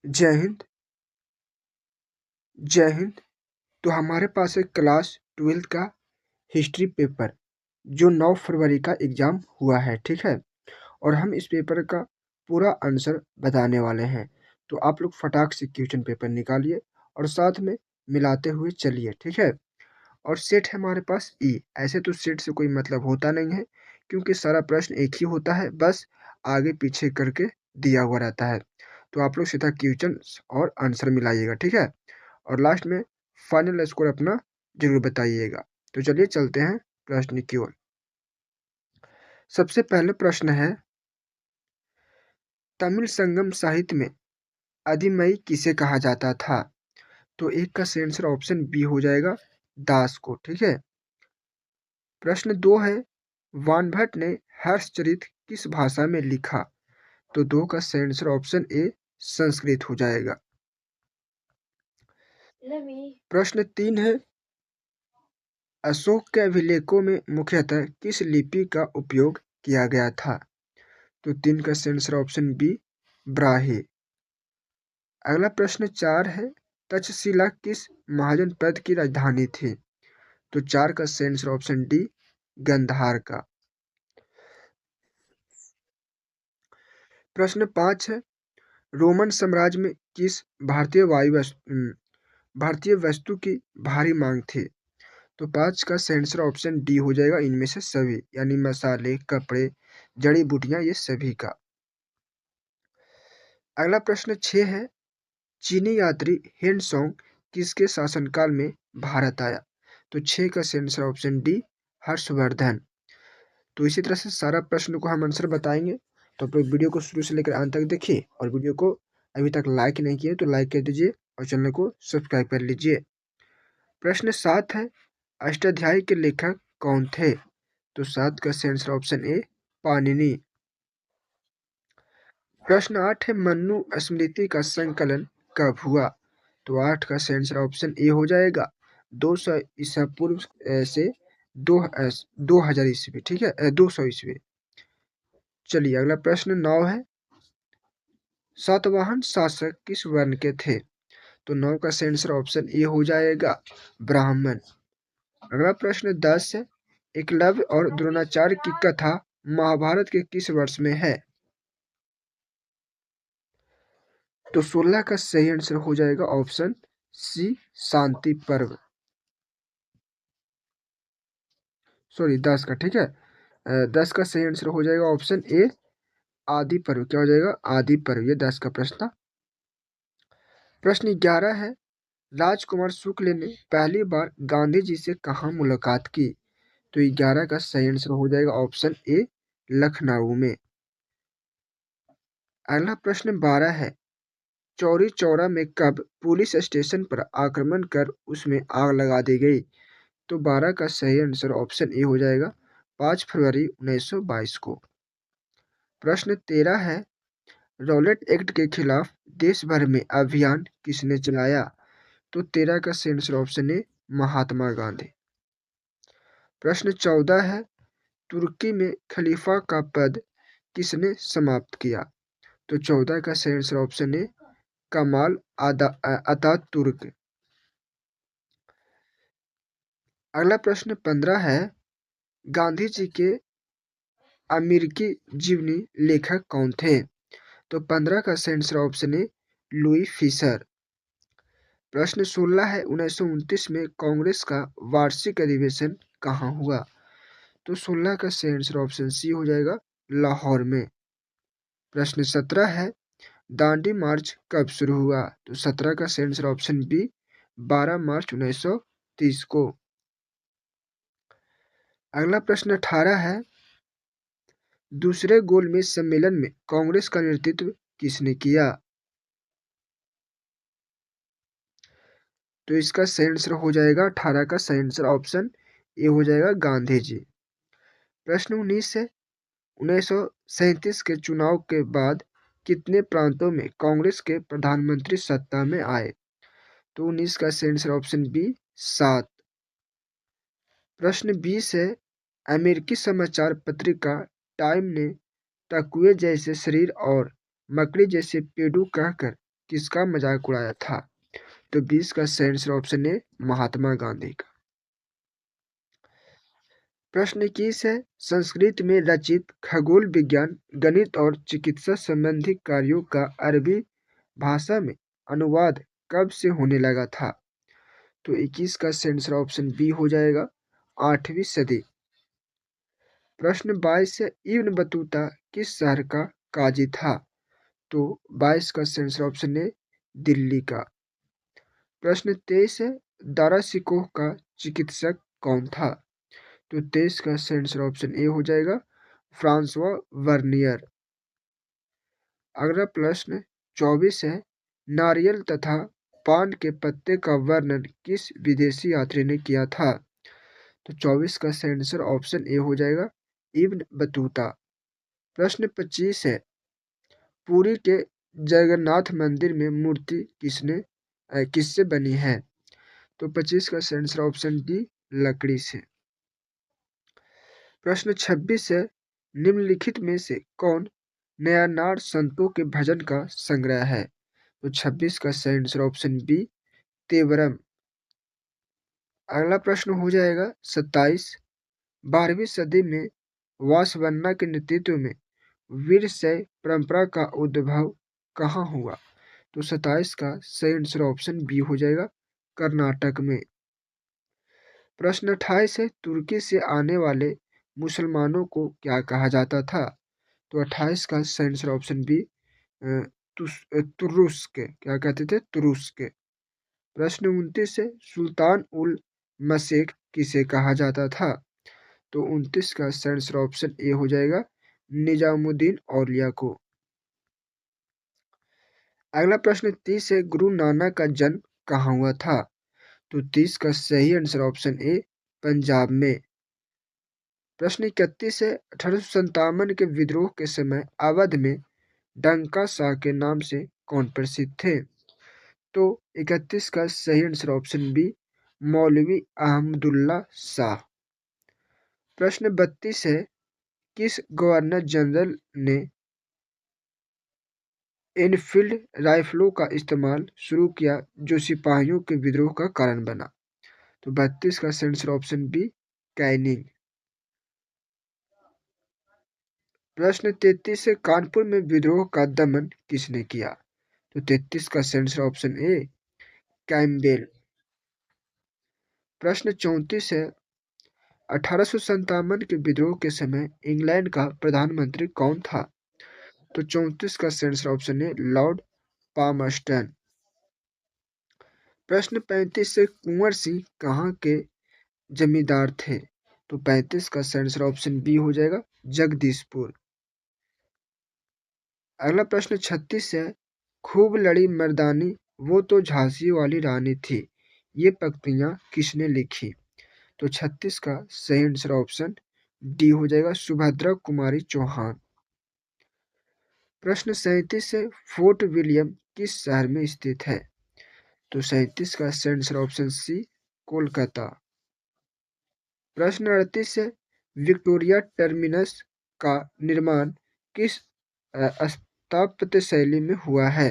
जय हिंद। जय हिंद। तो हमारे पास है क्लास 12th का हिस्ट्री पेपर जो 9 फरवरी का एग्ज़ाम हुआ है, ठीक है। और हम इस पेपर का पूरा आंसर बताने वाले हैं। तो आप लोग फटाक से क्वेश्चन पेपर निकालिए और साथ में मिलाते हुए चलिए, ठीक है। और सेट है हमारे पास ई। ऐसे तो सेट से कोई मतलब होता नहीं है क्योंकि सारा प्रश्न एक ही होता है, बस आगे पीछे करके दिया हुआ रहता है। तो आप लोग सीधा क्वेश्चन और आंसर मिलाइएगा, ठीक है। और लास्ट में फाइनल स्कोर अपना जरूर बताइएगा। तो चलिए चलते हैं प्रश्न की ओर। सबसे पहले प्रश्न है, तमिल संगम साहित्य में आदिमयी किसे कहा जाता था? तो एक का सही आंसर ऑप्शन बी हो जाएगा, दास को, ठीक है। प्रश्न 2 है, वानभट्ट ने हर्षचरित किस भाषा में लिखा? तो 2 का सही आंसर ऑप्शन ए, संस्कृत हो जाएगा। प्रश्न 3 है, अशोक के अभिलेखों में मुख्यतः किस लिपि का उपयोग किया गया था? तो 3 का सही आंसर ऑप्शन बी, ब्राह्मी। अगला प्रश्न 4 है, तक्षशिला किस महाजनपद की राजधानी थी? तो 4 का सही आंसर ऑप्शन डी, गंधार का। प्रश्न 5 है, रोमन साम्राज्य में किस भारतीय वस्तु की भारी मांग थी? तो 5 का सही आंसर ऑप्शन डी हो जाएगा, इनमें से सभी, यानी मसाले, कपड़े, जड़ी बूटियां, ये सभी का। अगला प्रश्न 6 है, चीनी यात्री हेनसोंग किसके शासनकाल में भारत आया? तो 6 का सही आंसर ऑप्शन डी, हर्षवर्धन। तो इसी तरह से सारा प्रश्न को हम आंसर बताएंगे। तो आप लोग वीडियो को शुरू से लेकर अंत तक देखिए और वीडियो को अभी तक लाइक नहीं किए तो लाइक कर दीजिए और चैनल को सब्सक्राइब कर लीजिए। प्रश्न 7 है, अष्टाध्यायी के लेखक कौन थे? तो 7 का सही आंसर ऑप्शन ए, पाणिनि। प्रश्न 8 है, मनु स्मृति का संकलन कब हुआ? तो 8 का सही आंसर ऑप्शन ए हो जाएगा, 200 ईसा पूर्व से 2000 ईस्वी, ठीक है, 200 ईस्वी। चलिए अगला प्रश्न 9 है, सातवाहन शासक किस वर्ण के थे? तो 9 का सही आंसर ऑप्शन ए हो जाएगा, ब्राह्मण। अगला प्रश्न 10 है, एकलव्य और द्रोणाचार्य की कथा महाभारत के किस वर्ष में है? तो 16 का सही आंसर हो जाएगा ऑप्शन सी, शांति पर्व। सॉरी 10 का, ठीक है। 10 का सही आंसर हो जाएगा ऑप्शन ए, आदि पर्व। क्या हो जाएगा? आदि पर्व। ये 10 का प्रश्न था। प्रश्न 11 है, राजकुमार शुक्ल ने पहली बार गांधी जी से कहाँ मुलाकात की? तो 11 का सही आंसर हो जाएगा ऑप्शन ए, लखनऊ में। अगला प्रश्न 12 है, चौरी चौरा में कब पुलिस स्टेशन पर आक्रमण कर उसमें आग लगा दी गई? तो 12 का सही आंसर ऑप्शन ए हो जाएगा, 5 फरवरी 1922 को। प्रश्न 13 है, रॉलेट एक्ट के खिलाफ देश भर में अभियान किसने चलाया? तो 13 का सही आंसर ऑप्शन ए, महात्मा गांधी। प्रश्न 14 है, तुर्की में खलीफा का पद किसने समाप्त किया? तो 14 का सही आंसर ऑप्शन ए, कमाल अतातुर्क। अगला प्रश्न 15 है, गांधी जी के अमेरिकी जीवनी लेखक कौन थे? तो 15 का सही आंसर ऑप्शन ए, लुई फिशर। प्रश्न 16 है, 1929 में कांग्रेस का वार्षिक अधिवेशन कहाँ हुआ? तो 16 का सही आंसर ऑप्शन सी हो जाएगा, लाहौर में। प्रश्न 17 है, दांडी मार्च कब शुरू हुआ? तो 17 का सही आंसर ऑप्शन बी, 12 मार्च 1930 को। अगला प्रश्न 18 है, दूसरे गोलमेज सम्मेलन में कांग्रेस का नेतृत्व किसने किया? तो इसका सही आंसर हो जाएगा, 18 का सही आंसर ऑप्शन ए हो जाएगा, गांधी जी। प्रश्न 19 है, 1937 के चुनाव के बाद कितने प्रांतों में कांग्रेस के प्रधानमंत्री सत्ता में आए? तो 19 का सही आंसर ऑप्शन बी, 7। प्रश्न 20 है, अमेरिकी समाचार पत्रिका टाइम ने तकुए जैसे शरीर और मकड़ी जैसे पेड़ों कहकर किसका मजाक उड़ाया था? तो 20 का सही आंसर ऑप्शन ए महात्मा गांधी का। प्रश्न 21 है, संस्कृत में रचित खगोल विज्ञान, गणित और चिकित्सा संबंधी कार्यों का अरबी भाषा में अनुवाद कब से होने लगा था? तो 21 का सही आंसर ऑप्शन बी हो जाएगा, 8वीं सदी। प्रश्न 22 है, इब्न बतूता किस शहर का काजी था? तो 22 का सही आंसर ऑप्शन ए दिल्ली का। प्रश्न 23 है, दारा शिकोह का चिकित्सक कौन था? तो 23 का सही आंसर ऑप्शन ए हो जाएगा, फ्रांसवा वर्नियर। अगला प्रश्न 24 है, नारियल तथा पान के पत्ते का वर्णन किस विदेशी यात्री ने किया था? तो 24 का सही आंसर ऑप्शन ए हो जाएगा, इब्न बतूता। प्रश्न 25 है, पुरी के जगन्नाथ मंदिर में मूर्ति किससे बनी है? तो 25 का सही आंसर ऑप्शन डी लकड़ी से। प्रश्न 26 है, निम्नलिखित में से कौन नयानार संतों के भजन का संग्रह है? तो 26 का सही आंसर ऑप्शन बी तेवरम। अगला प्रश्न हो जाएगा 27, 12वीं सदी में वासवन्ना के नेतृत्व में वीरशैव परंपरा का उद्भव कहाँ हुआ? तो 27 का सही आंसर ऑप्शन बी हो जाएगा, कर्नाटक में। प्रश्न 28 है, तुर्की से आने वाले मुसलमानों को क्या कहा जाता था? तो 28 का सही आंसर ऑप्शन बी तुरुस्क, क्या कहते थे? तुरुस्क। प्रश्न 29 है, सुल्तान उल मसेक किसे कहा जाता था? तो 29 का सही आंसर ऑप्शन ए हो जाएगा, निजामुद्दीन औलिया को। अगला प्रश्न 30 है, गुरु नानक का जन्म कहाँ हुआ था? तो 30 का सही आंसर ऑप्शन ए पंजाब में। प्रश्न 31 है, 1857 के विद्रोह के समय अवध में डंका शाह के नाम से कौन प्रसिद्ध थे? तो 31 का सही आंसर ऑप्शन बी मौलवी अहमदुल्ला शाह। प्रश्न 32 है, किस गवर्नर जनरल ने एनफील्ड राइफलों का इस्तेमाल शुरू किया जो सिपाहियों के विद्रोह का कारण बना? तो 32 का सही आंसर ऑप्शन बी कैनिंग। प्रश्न 33 से, कानपुर में विद्रोह का दमन किसने किया? तो 33 का सही आंसर ऑप्शन ए कैम्पबेल। प्रश्न 34 है, 1857 के विद्रोह के समय इंग्लैंड का प्रधानमंत्री कौन था? तो 34 का सही आंसर ऑप्शन ए लॉर्ड पामस्टन। प्रश्न 35 से, कुंवर सिंह कहाँ के जमींदार थे? तो 35 का सही आंसर ऑप्शन बी हो जाएगा, जगदीशपुर। अगला प्रश्न 36 है, खूब लड़ी मर्दानी वो तो झांसी वाली रानी थी, ये पंक्तियां किसने लिखी? तो 36 का सही आंसर ऑप्शन डी हो जाएगा, सुभद्रा कुमारी चौहान। प्रश्न 37 है, फोर्ट विलियम किस शहर में स्थित है? तो 37 का सही आंसर ऑप्शन सी कोलकाता। प्रश्न 38 है, विक्टोरिया टर्मिनस का निर्माण किस स्थापत्य शैली में हुआ है?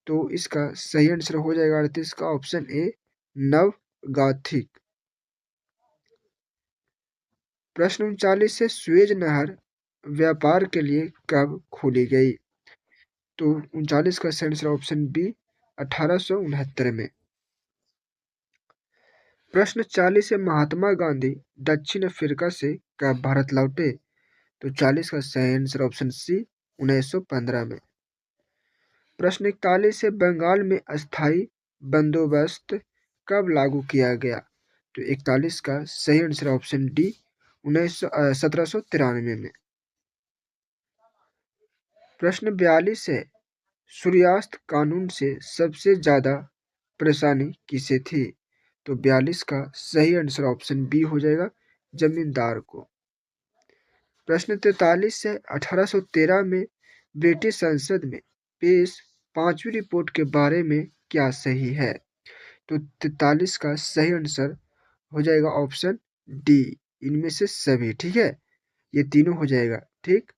तो इसका सही आंसर हो जाएगा 38 का ऑप्शन ए नव गॉथिक। प्रश्न 39 से, सुएज नहर व्यापार के लिए कब खोली गई? तो 39 का सही आंसर ऑप्शन बी 1869 में। प्रश्न 40 से, महात्मा गांधी दक्षिण अफ्रीका से कब भारत लौटे? तो 40 का सही आंसर ऑप्शन सी 1915 में। प्रश्न 41 से, बंगाल में अस्थाई बंदोबस्त कब लागू किया गया? तो 41 का सही आंसर ऑप्शन डी 1793 में। प्रश्न 42 है, सूर्यास्त कानून से सबसे ज्यादा परेशानी किसे थी? तो 42 का सही आंसर ऑप्शन बी हो जाएगा, जमींदार को। प्रश्न 43 है, 1813 में ब्रिटिश संसद में पेश पांचवी रिपोर्ट के बारे में क्या सही है? तो 43 का सही आंसर हो जाएगा ऑप्शन डी इनमें से सभी। ठीक है, ये तीनों हो जाएगा। ठीक,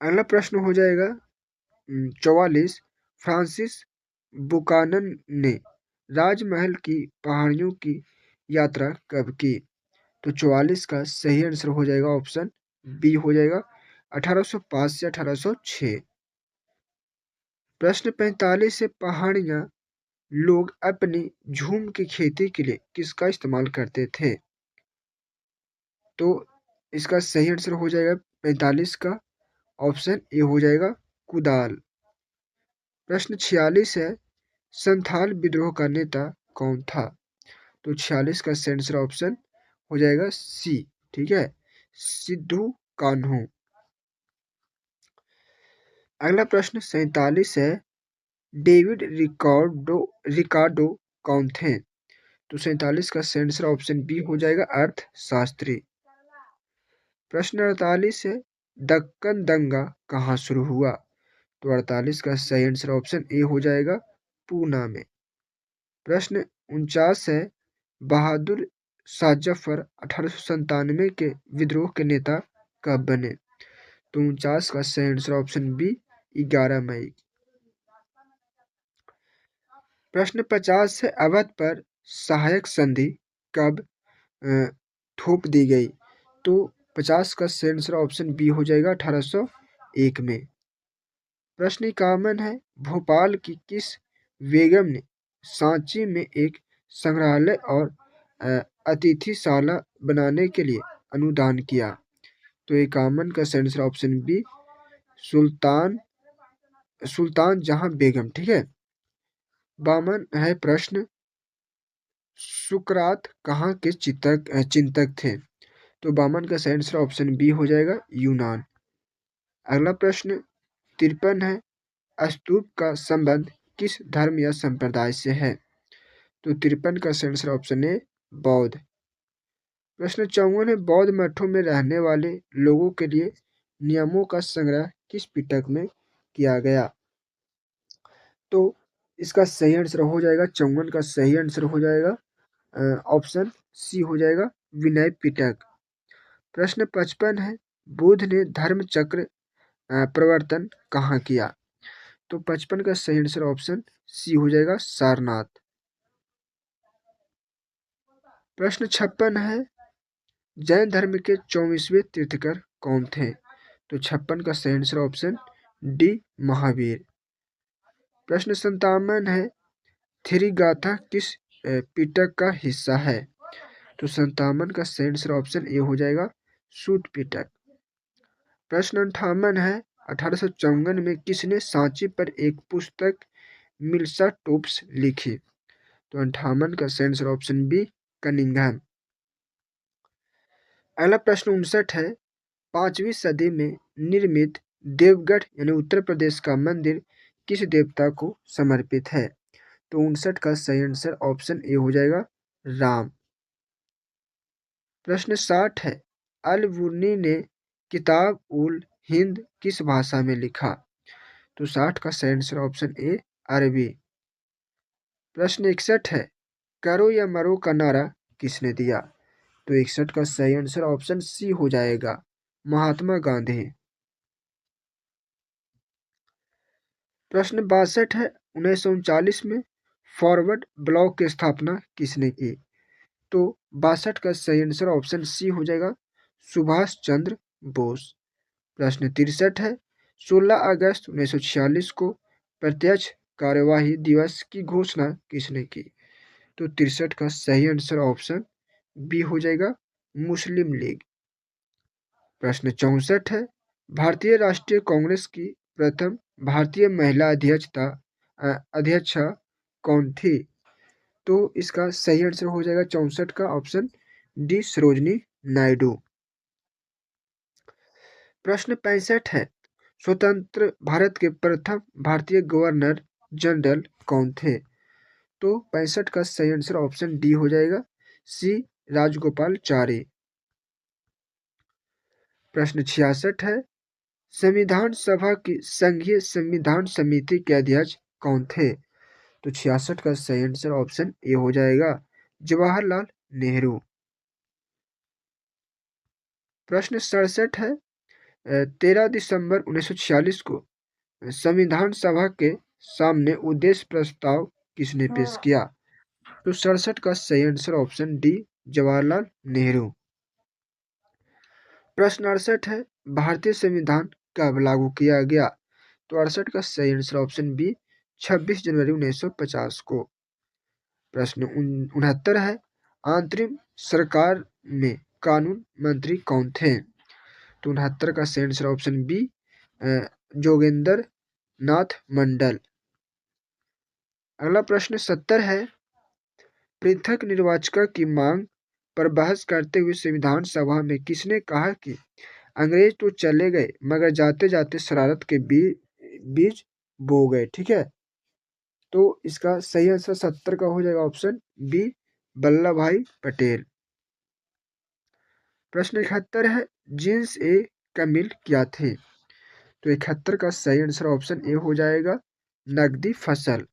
अगला प्रश्न हो जाएगा 44 फ्रांसिस बुकानन ने राजमहल की पहाड़ियों की यात्रा कब की? तो 44 का सही आंसर हो जाएगा ऑप्शन बी हो जाएगा 1805 से 1806। प्रश्न 45 से पहाड़ियाँ लोग अपनी झूम की खेती के लिए किसका इस्तेमाल करते थे? तो इसका सही आंसर हो जाएगा 45 का ऑप्शन ए हो जाएगा कुदाल। प्रश्न 46 है संथाल विद्रोह का नेता कौन था? तो 46 का सही आंसर ऑप्शन हो जाएगा सी। ठीक है, सिद्धू कान्हू। अगला प्रश्न 47 है डेविड रिकार्डो कौन थे? तो 47 का सही आंसर ऑप्शन बी हो जाएगा अर्थशास्त्री। प्रश्न 48 है दक्कन दंगा कहाँ शुरू हुआ? तो 48 का सही आंसर ऑप्शन ए हो जाएगा पूना में। प्रश्न 49 है बहादुर शाह जफर 1897 के विद्रोह के नेता कब बने? तो 49 का सही आंसर ऑप्शन बी 11 मई। प्रश्न 50 है अवध पर सहायक संधि कब अ, थोप दी गई? तो 50 का सही आंसर ऑप्शन बी हो जाएगा 1801 में। प्रश्न 51 है भोपाल की किस बेगम ने सांची में एक संग्रहालय और अ, अतिथिशाला बनाने के लिए अनुदान किया? तो 51 का सही आंसर ऑप्शन बी सुल्तान सुल्तान जहां बेगम। ठीक है। 52 है प्रश्न सुकरात कहाँ के चिंतक थे? तो 52 का सही आंसर ऑप्शन बी हो जाएगा यूनान। अगला प्रश्न 53 है स्तूप का संबंध किस धर्म या संप्रदाय से है? तो 53 का सही आंसर ऑप्शन ए बौद्ध। प्रश्न 54 है बौद्ध मठों में रहने वाले लोगों के लिए नियमों का संग्रह किस पिटक में किया गया? तो इसका सही आंसर हो जाएगा 54 का सही आंसर हो जाएगा ऑप्शन सी हो जाएगा विनय पिटक। प्रश्न 55 है बुद्ध ने धर्म चक्र प्रवर्तन कहाँ किया? तो 55 का सही आंसर ऑप्शन सी हो जाएगा सारनाथ। प्रश्न 56 है जैन धर्म के 24वें तीर्थकर कौन थे? तो 56 का सही आंसर ऑप्शन डी महावीर। प्रश्न 57 है थिरिगाथा किस पिटक का हिस्सा है? तो 57 का सही आंसर ऑप्शन ए हो जाएगा सूत पिटक। प्रश्न 58 है 1854 में किसने सांची पर एक पुस्तक मिल्सा टोप्स लिखी? तो 58 का सही आंसर ऑप्शन बी कनिंघम। अगला प्रश्न 59 है 5वीं सदी में निर्मित देवगढ़ यानी उत्तर प्रदेश का मंदिर किस देवता को समर्पित है? तो 59 का सही आंसर ऑप्शन ए हो जाएगा राम। प्रश्न 60 है अल बुर्नी ने किताब उल हिंद किस भाषा में लिखा? तो 60 का सही आंसर ऑप्शन ए अरबी। प्रश्न 61 है करो या मरो का नारा किसने दिया? तो 61 का सही आंसर ऑप्शन सी हो जाएगा महात्मा गांधी। प्रश्न 62 है 1939 में फॉरवर्ड ब्लॉक की स्थापना किसने की? तो 62 का सही आंसर ऑप्शन सी हो जाएगा सुभाष चंद्र बोस। प्रश्न 63 है 16 अगस्त 1946 को प्रत्यक्ष कार्यवाही दिवस की घोषणा किसने की? तो 63 का सही आंसर ऑप्शन बी हो जाएगा मुस्लिम लीग। प्रश्न 64 है भारतीय राष्ट्रीय कांग्रेस की प्रथम भारतीय महिला अध्यक्षा कौन थी? तो इसका सही आंसर हो जाएगा 64 का ऑप्शन डी सरोजनी नायडू। प्रश्न 65 है स्वतंत्र भारत के प्रथम भारतीय गवर्नर जनरल कौन थे? तो 65 का सही आंसर ऑप्शन डी हो जाएगा सी राजगोपालचारी। प्रश्न 66 है संविधान सभा की संघीय संविधान समिति के अध्यक्ष कौन थे? तो 66 का सही आंसर ऑप्शन ए हो जाएगा जवाहरलाल नेहरू। प्रश्न 67 है 13 दिसंबर 1946 को संविधान सभा के सामने उद्देश्य प्रस्ताव किसने पेश किया? तो 67 का सही answer option D Jawaharlal Nehru. प्रश्न 68 है, भारतीय संविधान कब लागू किया गया? तो 68 का सही आंसर ऑप्शन बी 26 जनवरी 1950 को। प्रश्न 69 है, अंतरिम सरकार में कानून मंत्री कौन थे? तो 69 का सही आंसर ऑप्शन बी जोगेंद्र नाथ मंडल। अगला प्रश्न 70 है, पृथक निर्वाचन की मांग पर बहस करते हुए संविधान सभा में किसने कहा कि अंग्रेज तो चले गए मगर जाते जाते शरारत के बीज बो गए? ठीक है, तो इसका सही आंसर 70 का हो जाएगा ऑप्शन बी वल्लभ भाई पटेल। प्रश्न 71 है, जींस ए कमिल क्या थे? तो 71 का सही आंसर ऑप्शन ए हो जाएगा नकदी फसल।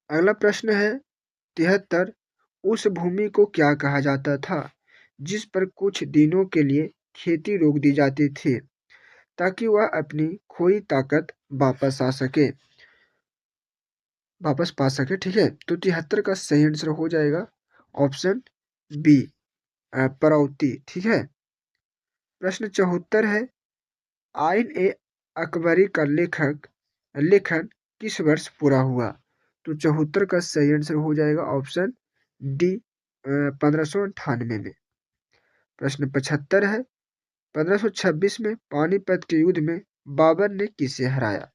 अगला प्रश्न है 73, उस भूमि को क्या कहा जाता था जिस पर कुछ दिनों के लिए खेती रोक दी जाती थी ताकि वह अपनी खोई ताकत वापस पा सके? ठीक है, तो 73 का सही आंसर हो जाएगा ऑप्शन बी परौती। ठीक है, प्रश्न 74 है, आइन ए अकबरी का लेखन किस वर्ष पूरा हुआ? तो 74 का सही आंसर हो जाएगा ऑप्शन डी 1598 में। प्रश्न 75 है, 1526 में पानीपत के युद्ध में बाबर ने किसे हराया?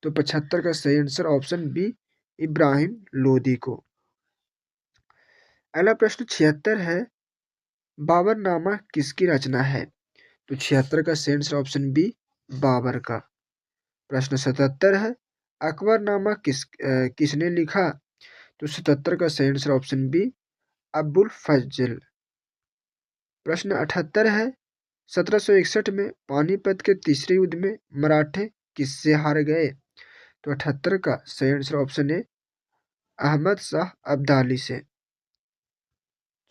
तो 75 का सही answer option B Ibrahim Lodi को। अगला प्रश्न 76 है, बाबरनामा किसकी रचना है? तो 76 का सही आंसर ऑप्शन बी बाबर का। प्रश्न 77 है, अकबरनामा किसने लिखा? तो 77 का सही आंसर ऑप्शन बी अब्बुल फजल। प्रश्न 78 है, 1761 में पानीपत के तीसरे युद्ध में मराठे किससे हार गए? तो 78 का सही answer option A Ahmad Shah Abdali से।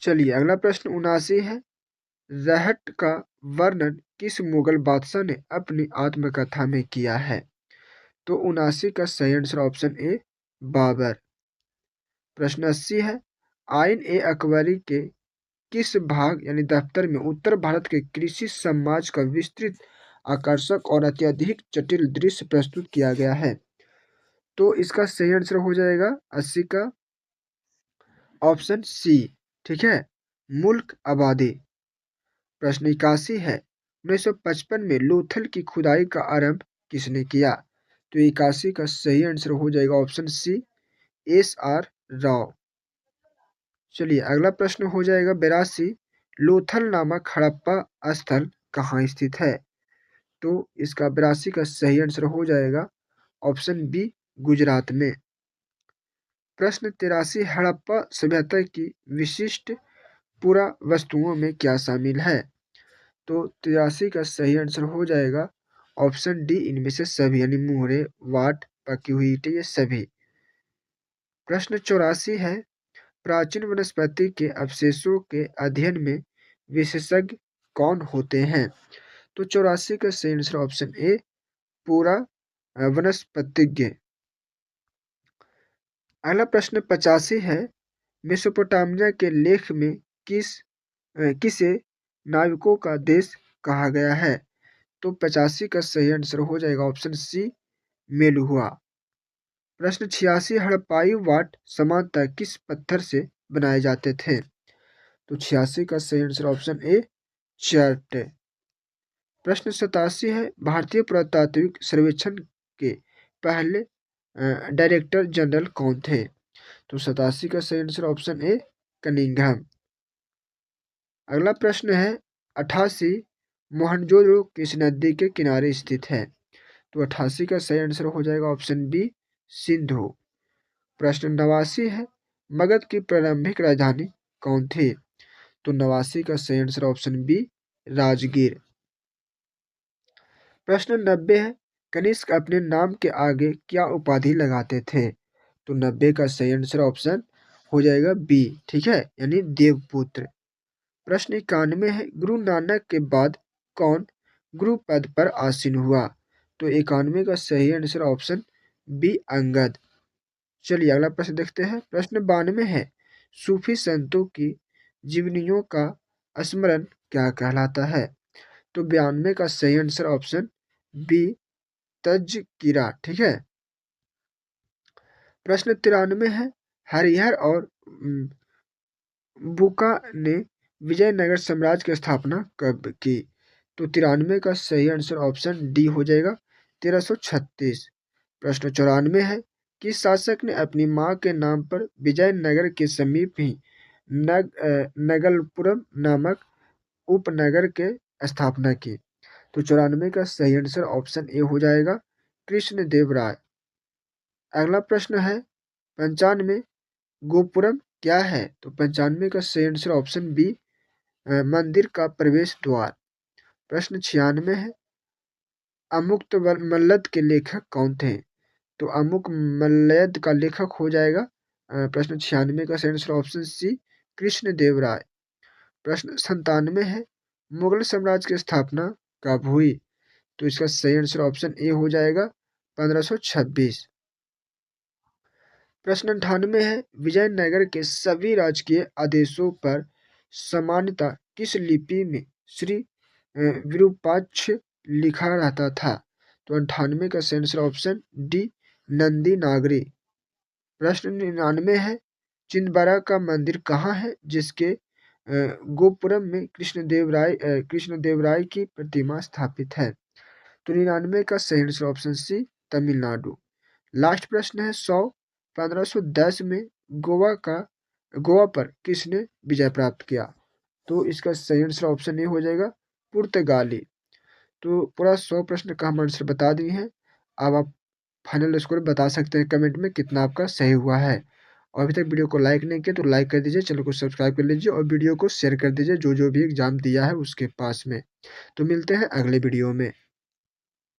चलिए अगला प्रश्न 79 है, रहट का वर्णन किस मुगल बादशाह ने अपनी आत्मकथा में किया है? तो 79 का सही आंसर ऑप्शन ए बाबर। प्रश्न 80 है, आइन ए अकबरी के किस भाग यानी दफ्तर में उत्तर भारत के कृषि समाज का विस्तृत आकर्षक और अत्यधिक जटिल दृश्य प्रस्तुत किया गया है? तो इसका सही आंसर हो जाएगा 80 का ऑप्शन सी। ठीक है, मुल्क आबादी। प्रश्न 81 है, 1955 में लोथल की खुदाई का आरंभ किसने किया? तो 81 का सही आंसर हो जाएगा option C S R Rao. चलिए अगला प्रश्न हो जाएगा 82, लोथल नामक हड़प्पा स्थल कहाँ स्थित है? तो इसका 82 का सही आंसर हो जाएगा ऑप्शन बी गुजरात में। प्रश्न 83, हड़प्पा सभ्यता की विशिष्ट पुरा वस्तुओं में क्या शामिल है? तो 83 का सही आंसर हो जाएगा ऑप्शन डी इनमें से सभी यानी मोहरे वाट पकी हुई ईंटें ये सभी। प्रश्न 84 है, प्राचीन वनस्पति के अवशेषों के अध्ययन में विशेषज्ञ कौन होते हैं? तो 84 का सही आंसर ऑप्शन ए पूरा वनस्पतिज्ञ। अगला प्रश्न 85 है, मेसोपोटामिया के लेख में किसे नाविकों का देश कहा गया है? तो 85 का सही आंसर हो जाएगा ऑप्शन सी मेलुहुआ। प्रश्न 86, हड़प्पाई वाट सामान्यतः किस पत्थर से बनाए जाते थे? तो 86 का सही आंसर ऑप्शन ए चर्ट। प्रश्न 87 है, भारतीय पुरातात्विक सर्वेक्षण के पहले डायरेक्टर जनरल कौन थे? तो 87 का सही आंसर ऑप्शन ए कनिंघम। अगला प्रश्न है 88, मोहनजोदड़ो किस नदी के किनारे स्थित है? तो 88 का सही आंसर हो जाएगा ऑप्शन बी सिंधु। प्रश्न 89 है, मगध की प्रारंभिक राजधानी कौन थी? तो 89 का सही आंसर ऑप्शन बी राजगीर। प्रश्न 90 है, कनिष्क अपने नाम के आगे क्या उपाधि लगाते थे? तो 90 का सही आंसर ऑप्शन हो जाएगा बी। ठीक है, यानी देवपुत्र। प्रश्न 91 है, गुरु नानक के बाद कौन गुरु पद पर आसीन हुआ? तो 91 का सही आंसर ऑप्शन बी अंगद। चलिए अगला प्रश्न देखते हैं। प्रश्न 92 है, सूफी संतों की जीवनियों का स्मरण क्या कहलाता है? तो 92 का सही आंसर ऑप्शन बी तज़किरा। ठीक है। प्रश्न 93 है, हरिहर और बुका ने विजयनगर साम्राज्य की स्थापना कब की? तो 93 का सही आंसर ऑप्शन डी हो जाएगा 1336। प्रश्न 94 है, किस शासक ने अपनी मां के नाम पर विजयनगर के समीप ही नगलपुरम नामक उपनगर के स्थापना की? तो 94 का सही आंसर ऑप्शन ए हो जाएगा कृष्णदेव राय। अगला प्रश्न है 95, गोपुरम क्या है? तो 95 का सही आंसर ऑप्शन बी मंदिर का प्रवेश द्वार। प्रश्न 96 है, अमुक्त मल्लद के लेखक कौन थे? तो अमुक मल्लद का लेखक हो जाएगा प्रश्न 96 का सही आंसर ऑप्शन सी कृष्णदेव राय। प्रश्न 97 है, मुगल साम्राज्य की स्थापना कब हुई? तो इसका सही आंसर ऑप्शन ए हो जाएगा 1526। प्रश्न 98 है, विजयनगर के सभी राजकीय आदेशों पर सामान्यतः किस लिपि में श्री विरूपाक्ष लिखा रहता था? तो 98 का सही आंसर ऑप्शन डी नंदी नागरी। प्रश्न 99 है, चिंदबरा का मंदिर कहाँ है जिसके गोपुरम में कृष्णदेव राय की प्रतिमा स्थापित है? तो 99 का सही answer option C Tamil Nadu. Last प्रश्न है 100, 1510 में गोवा पर किसने विजय प्राप्त किया? तो इसका सही आंसर ऑप्शन ए हो जाएगा पुर्तगाली। तो पूरा 100 प्रश्न का हम आंसर बता दिए हैं। अब आप फाइनल स्कोर बता सकते हैं कमेंट में कितना आपका सही हुआ है। और अभी तक वीडियो को लाइक नहीं किया तो लाइक कर दीजिए, चैनल को सब्सक्राइब कर लीजिए और वीडियो को शेयर कर दीजिए जो जो भी एग्जाम दिया है उसके पास में। तो मिलते हैं अगले वीडियो में।